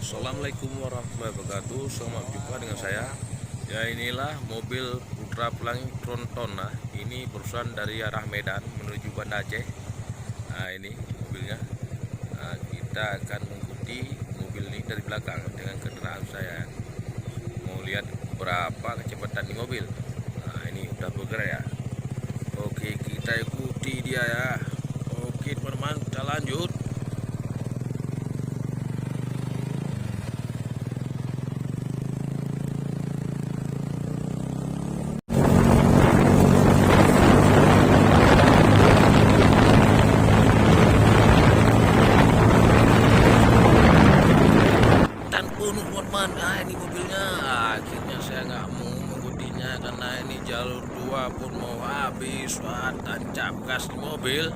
Assalamualaikum warahmatullahi wabarakatuh. Selamat jumpa dengan saya. Ya, inilah mobil Putra Pelangi Tronton. Nah, ini perusahaan dari arah Medan menuju Banda Aceh. Nah, ini mobilnya. Nah, kita akan mengikuti mobil ini dari belakang dengan kendaraan saya. Mau lihat berapa kecepatan di mobil. Nah, ini udah bergerak ya. Oke, kita ikuti dia ya. Oke, teman-teman, kita lanjut. Teman-teman, nah ini mobilnya. Akhirnya saya nggak mau mengikutinya karena ini jalur 2 pun mau habis. Wah, tancap gas di mobil.